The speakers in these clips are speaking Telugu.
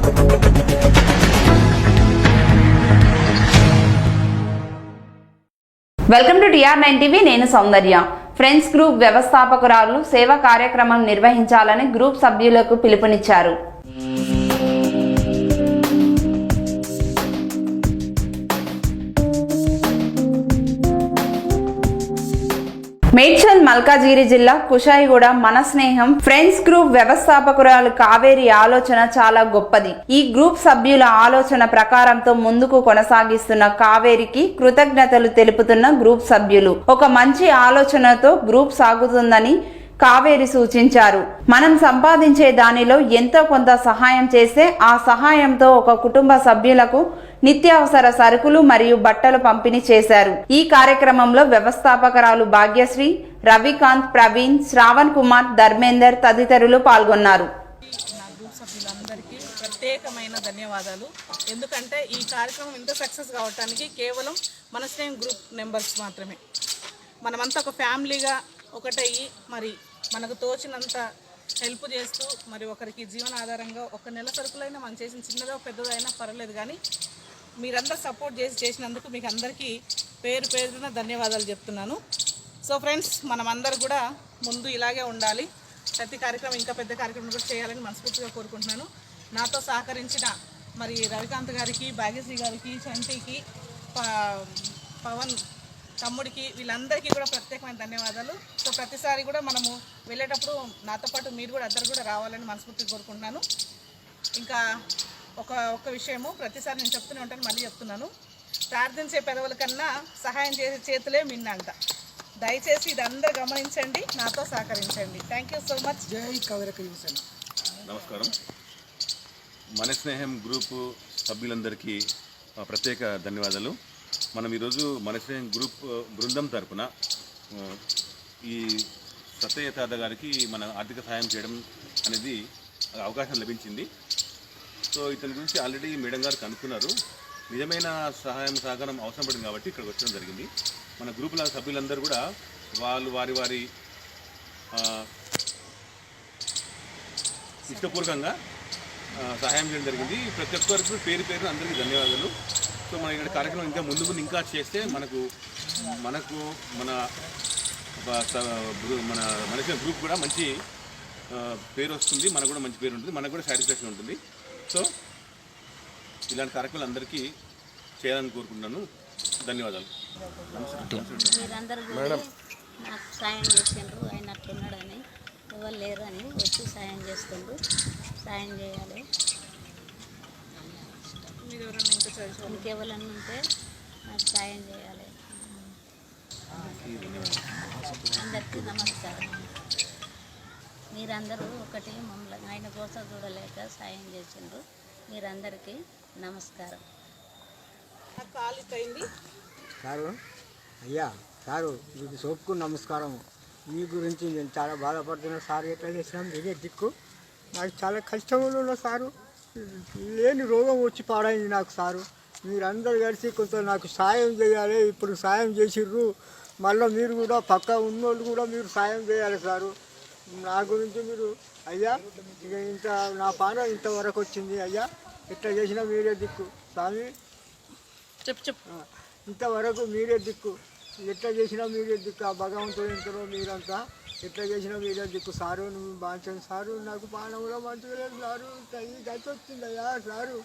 Welcome to TR9 TV. నేను సౌందర్య. ఫ్రెండ్స్ గ్రూప్ వ్యవస్థాపకురాలు సేవా కార్యక్రమం నిర్వహించాలని గ్రూప్ సభ్యులకు పిలుపునిచ్చారు. మేడ్చల్ మల్కాజిగిరి జిల్లా కుషాయిగూడ మన స్నేహం ఫ్రెండ్స్ గ్రూప్ వ్యవస్థాపకురాలు కావేరి ఆలోచన చాలా గొప్పది. ఈ గ్రూప్ సభ్యుల ఆలోచన ప్రకారంతో ముందుకు కొనసాగిస్తున్న కావేరికి కృతజ్ఞతలు తెలుపుతున్న గ్రూప్ సభ్యులు. ఒక మంచి ఆలోచనతో గ్రూప్ సాగుతుందని కావేరి సూచించారు. మనం సంపాదించే దానిలో ఎంతో కొంత సహాయం చేస్తే ఆ సహాయంతో ఒక కుటుంబ సభ్యులకు నిత్యావసర సరుకులు మరియు బట్టలు పంపిణీ చేశారు. ఈ కార్యక్రమంలో వ్యవస్థాపకురాలు భాగ్యశ్రీ, రవికాంత్, ప్రవీణ్, శ్రావణ్ కుమార్, ధర్మేందర్ తదితరులు పాల్గొన్నారు. నా గ్రూప్ సభ్యులందరికీ ప్రత్యేకమైన ధన్యవాదాలు. ఎందుకంటే ఈ కార్యక్రమం ఇంత సక్సెస్ కావడానికి కేవలం మన స్నేహం గ్రూప్ మెంబర్స్ మాత్రమే. మనమంతా ఒక ఫ్యామిలీగా ఒకటయ్యి మరి మనకు తోచినంత హెల్ప్ చేస్తూ మరి ఒకరికి జీవనాధారంగా ఒక నెల సరుకులైనా మనం చేసిన చిన్నదో పెద్దదైనా పర్వాలేదు, కానీ మీరందరూ సపోర్ట్ చేసినందుకు మీకు అందరికీ పేరు పేరున ధన్యవాదాలు చెప్తున్నాను. సో ఫ్రెండ్స్, మనమందరూ కూడా ముందు ఇలాగే ఉండాలి. ప్రతి కార్యక్రమం ఇంకా పెద్ద కార్యక్రమం కూడా చేయాలని మనస్ఫూర్తిగా కోరుకుంటున్నాను. నాతో సహకరించిన మరి రవికాంత్ గారికి, భాగ్యశ్రీ గారికి, చంటికి, పవన్ తమ్ముడికి, వీళ్ళందరికీ కూడా ప్రత్యేకమైన ధన్యవాదాలు. సో ప్రతిసారి కూడా మనము వెళ్ళేటప్పుడు నాతో పాటు మీరు కూడా అందరు కూడా రావాలని మనస్ఫూర్తిగా కోరుకుంటున్నాను. ఇంకా ఒక విషయము ప్రతిసారి నేను చెప్తూనే ఉంటాను, మళ్ళీ చెప్తున్నాను. ప్రార్థించే పెదవుల కన్నా సహాయం చేసే చేతులే మిన్నంట. దయచేసి ఇది అందరూ గమనించండి, నాతో సహకరించండి. Thank you so much. జై కావేరి. నమస్కారం. మన స్నేహం గ్రూపు సభ్యులందరికీ ప్రత్యేక ధన్యవాదాలు. మనం ఈరోజు మన స్నేహం గ్రూప్ బృందం తరపున ఈ సత్యయ్య తాత గారికి మన ఆర్థిక సహాయం చేయడం అనేది అవకాశం లభించింది. సో ఇతని గురించి ఆల్రెడీ మేడం గారు కనుక్కున్నారు. నిజమైన సహాయం సహకారం అవసరం పడింది కాబట్టి ఇక్కడికి వచ్చడం జరిగింది. మన గ్రూపుల సభ్యులందరూ కూడా వాళ్ళు వారి ఇష్టపూర్వకంగా సహాయం చేయడం జరిగింది. ప్రతి ఒక్కరికి పేరు పేరు అందరికీ ధన్యవాదాలు. సో మన ఇక్కడ కార్యక్రమం ఇంకా ముందు ఇంకా చేస్తే మనకు మన గ్రూప్ కూడా మంచి పేరు వస్తుంది, మనకు కూడా మంచి పేరు ఉంటుంది, మనకు కూడా సాటిస్ఫాక్షన్ ఉంటుంది. సో ఇలాంటి కార్యక్రమాలు అందరికీ చేయాలని కోరుకుంటున్నాను. ధన్యవాదాలు. మీరందరూ నాకు సాయం చేసిండ్రు, ఆయన అట్లున్నాడని ఎవరు లేరని వచ్చి సాయం చేస్తుండ్రు. సాయం చేయాలి. ఇంకెవరన్నా ఉంటే నాకు సాయం చేయాలి. అందరికీ నమస్కారం. మీరందరూ ఒకటి మమ్మల్ని ఆయన కోసం చూడలేక సాయం చేసిండ్రు. మీరందరికీ నమస్కారం. సారు, అయ్యా సారు, మీకు సోపుకు నమస్కారం. మీ గురించి నేను చాలా బాధపడుతున్నా సార్. ఎట్లా చేసినాం ఇదే దిక్కు. నాకు చాలా కష్టంలో ఉన్న సారు, లేని రోగం వచ్చి పాడైంది నాకు సారు. మీరందరూ కలిసి కొంత నాకు సాయం చేయాలి. ఇప్పుడు సాయం చేసిర్రు, మళ్ళీ మీరు కూడా పక్క ఉన్నోళ్ళు కూడా మీరు సాయం చేయాలి సారు. నా గురించి మీరు అయ్యా ఇక ఇంత నా పాన ఇంతవరకు వచ్చింది అయ్యా. ఎట్లా చేసినా మీరే దిక్కు స్వామి. ఇంతవరకు మీరే దిక్కు. ఎట్లా చేసినా మీరే దిక్కు. ఆ భగవంతుడు ఎంతలో మీరంతా ఎట్లా చేసినా మీరే దిక్కు సారు. నువ్వు బాంచండి సారు. నాకు పానం కూడా మంచిగా లేదు సారు. ఈ గతి వచ్చిందయ్యా సారు.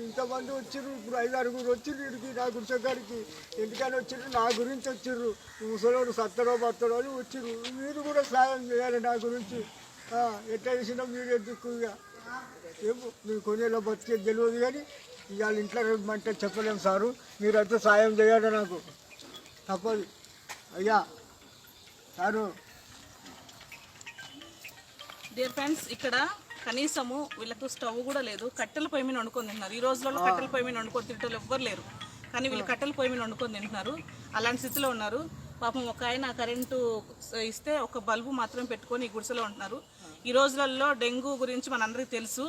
ఇంతమంది వచ్చిర్రు, ఇప్పుడు 5-6 వచ్చిర్రు ఇడికి నా గుడిసెగాడికి. ఎందుకని వచ్చిర్రు? నా గురించి వచ్చిర్రు. ముసలోడు సత్తడో బత్తడో అని వచ్చిర్రు. మీరు కూడా సాయం చేయాలి నా గురించి. ఎట్లా చేసినా మీరే దిక్కు. ఇక ఏమో మీరు కొనేలో బతికేది తెలియదు, కానీ ఇవాళ ఇంట్లో అంటే చెప్పలేము సారు. మీరంతా సాయం చేయాలి నాకు, తప్పదు అయ్యా సారు. డియర్ ఫ్రెండ్స్, ఇక్కడ కనీసము వీళ్ళకు స్టవ్ కూడా లేదు. కట్టెల పొయ్యి మీద వండుకొని తింటున్నారు. ఈ రోజులలో కట్టెల పొయ్యి మీద వండుకొని తింటే ఎవ్వరు లేరు, కానీ వీళ్ళు కట్టెల పొయ్యి మీద వండుకొని తింటున్నారు. అలాంటి స్థితిలో ఉన్నారు. పాపం ఒక ఆయన కరెంటు ఇస్తే ఒక బల్బు మాత్రం పెట్టుకొని ఈ గుడిసెలో ఉంటున్నారు. ఈ రోజులలో డెంగ్యూ గురించి మనందరికీ తెలుసు.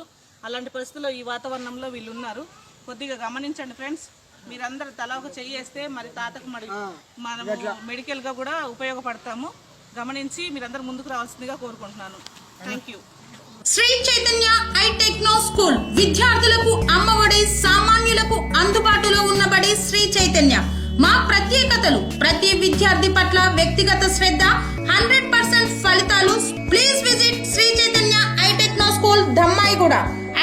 అలాంటి పరిస్థితుల్లో ఈ వాతావరణంలో వీళ్ళు ఉన్నారు. కొద్దిగా గమనించండి ఫ్రెండ్స్. మీరందరూ తలా ఒక చెయ్యి వేస్తే మరి తాతకు మనము మెడికల్గా కూడా ఉపయోగపడతాము. గమనించి మీరందరూ ముందుకు రావాల్సిందిగా కోరుకుంటున్నాను. Thank you. Shri Chaitanya I techno school విద్యార్థులకు అమ్మఒడి, సామాన్యులకు అందుబాటులో ఉన్నబడి శ్రీ చైతన్య. మా ప్రత్యేకతలు: ప్రతి విద్యార్థి పట్ల వ్యక్తిగత శ్రద్ధ, 100% ఫలితాలు. Please visit Shri Chaitanya I techno school, Dammaiguda.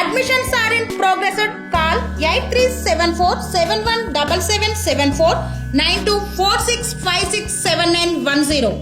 Admissions are in progress. Call 8374717774 9246567910.